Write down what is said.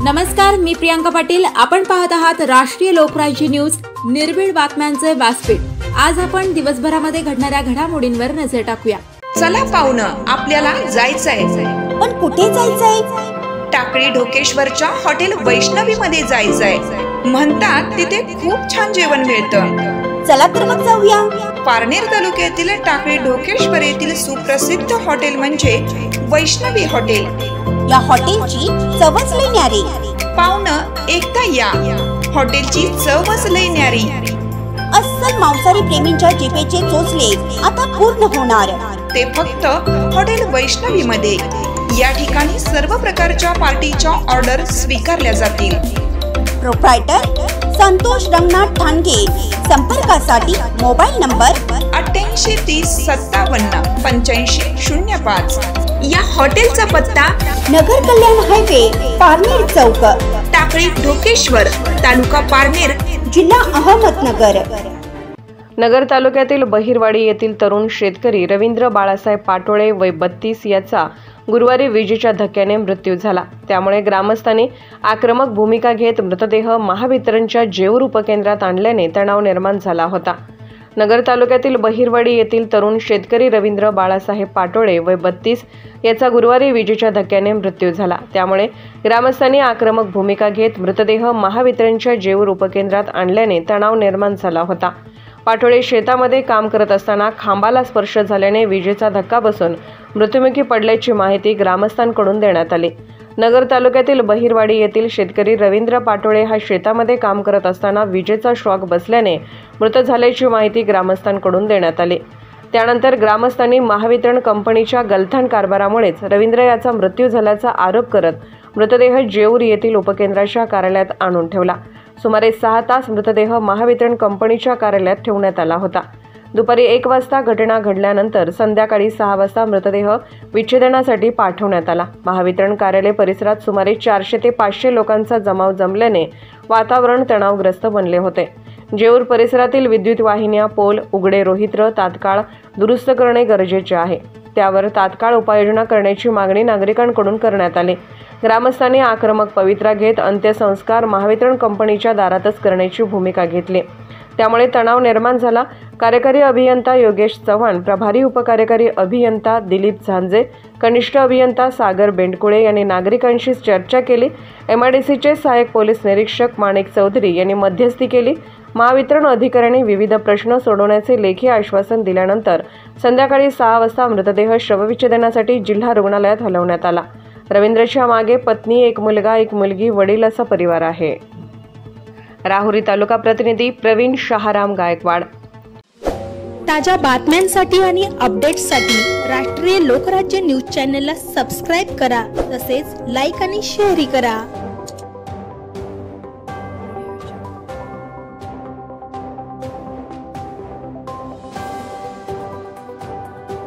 नमस्कार, मी प्रियांका पाटील। आपण पाहत आहात राष्ट्रीय लोकराज्य न्यूज, निर्भीड बातम्यांचे व्यासपीठ। आज आपण दिवसभरामध्ये घडणाऱ्या घडामोडींवर नजर टाकूया। चला पाहुणं, आपल्याला जायचंय। पण कुठे जायचंय? टाकळी ढोकेश्वरच्या हॉटेल वैष्णवी मध्ये जायचंय। म्हणतात तिथे खूप छान जेवण मिळतं। चला तर मग जाऊया। पारनेर तालुक्यातील टाकळी ढोकेश्वर येथील सुप्रसिद्ध हॉटेल म्हणजे वैष्णवी हॉटेल। या हॉटेलची चवच लई न्यारी। पाहुणं, एकदा या, हॉटेलची चवच लई न्यारी। अस्सल मांसाहारी प्रेमींच्या जिभेचे चोचले आता पूर्ण होणार, ते फक्त हॉटेल वैष्णवी मध्ये। या ठिकाणी सर्व प्रकारच्या पार्टीच्या ऑर्डर स्वीकारल्या जातील। प्रोप्रायटर संतोष रंगनाथ ठाणगे। संपर्कासाठी मोबाईल नंबर 88 30 57 85 05। या हॉटेलचा पत्ता नगर कल्याण हायवे, पारनेर चौक, टाकळी ढोकेश्वर, तालुका पारनेर, जिल्हा अहमदनगर। नगर तालुक्यातील बहिरवाडी येथील तरुण शेतकरी रवींद्र बाळासाहेब पाटोळे वय 32 याचा गुरुवारी विजेच्या धक्क्याने मृत्यू झाला। त्यामुळे ग्रामस्थांनी आक्रमक भूमिका घेत मृतदेह महावितरणच्या जेऊर उपकेंद्रात आणल्याने तणाव निर्माण झाला होता। नगर तालुक्यातील बहिरवाडी येथील तरुण शेतकरी रवींद्र बाळासाहेब पाटोळे वय 32 याचा गुरुवारी विजेच्या धक्क्याने मृत्यू झाला। त्यामुळे ग्रामस्थांनी आक्रमक भूमिका घेत मृतदेह महावितरणच्या जेऊर उपकेंद्रात आणल्याने तणाव निर्माण झाला होता। पाटोळे शेतामध्ये काम करत असताना खांबाला स्पर्श झाल्याने विजेचा धक्का बसून मृत्युमुखी पडल्याची माहिती ग्रामस्थांकडून देण्यात आली। नगर तालुक्यातील बहिरवाडी येथील शेतकरी रवींद्र पाटोळे हा शेतामध्ये काम करत असताना विजेचा शॉक बसल्याने मृत झाल्याची माहिती ग्रामस्थांकडून देण्यात आली। त्यानंतर ग्रामस्थांनी महावितरण कंपनीच्या गलथान कारभारामुळेच रवींद्र याचा मृत्यू झाल्याचा आरोप करत मृतदेह जेऊर येथील उपकेंद्राच्या कार्यालयात आणून ठेवला। सुमारे 6 तास मृतदेह महावितरण कंपनीच्या कार्यालयात ठेवण्यात आला होता। दुपारी 1 वाजता घटना घडल्यानंतर संध्याकाळी 6 वाजता मृतदेह विच्छेदनासाठी पाठवण्यात आला। महावितरण कार्यालय परिसरात सुमारे 400 ते 500 लोकांचा जमाव जमल्याने वातावरण तणावग्रस्त बनले होते। जेऊर परिसरातील विद्युत वाहिन्या, पोल, उघडे रोहित्र तात्काळ दुरुस्त करणे गरजेचे आहे। त्यावर तात्काळ उपाययोजना करण्याची मागणी नागरिकांकडून करण्यात आली। ग्रामस्थांनी आक्रमक पवित्रा घेत अंत्यसंस्कार महावितरण कंपनीच्या दारातच करण्याची भूमिका घेतली। त्यामुळे तणाव निर्माण झाला। कार्यकारी अभियंता योगेश चव्हाण, प्रभारी उपकार्यकारी अभियंता दिलीप झांजे, कनिष्ठ अभियंता सागर बेंडकुळे यांनी नागरिकांशी चर्चा केली। MIDCचे सहाय्यक पोलीस निरीक्षक माणिक चौधरी यांनी मध्यस्थी केली। महावितरण अधिकाऱ्यांनी विविध प्रश्न सोडवण्याचे लेखी आश्वासन दिल्यानंतर संध्याकाळी 6 वाजता मृतदेह शवविच्छेदनासाठी जिल्हा रुग्णालयात हलवण्यात आला। रवींद्रच्या मागे पत्नी, 1 मुलगा, 1 मुलगी, वडील असा परिवार आहे। राहुरी तालुका प्रतिनिधी प्रवीण शहाराम गायकवाड। ताज्या बातम्यांसाठी आणि अपडेट्ससाठी राष्ट्रीय लोकराज्य न्यूज चॅनलला सबस्क्राईब करा, तसेच लाईक आणि शेअर करा।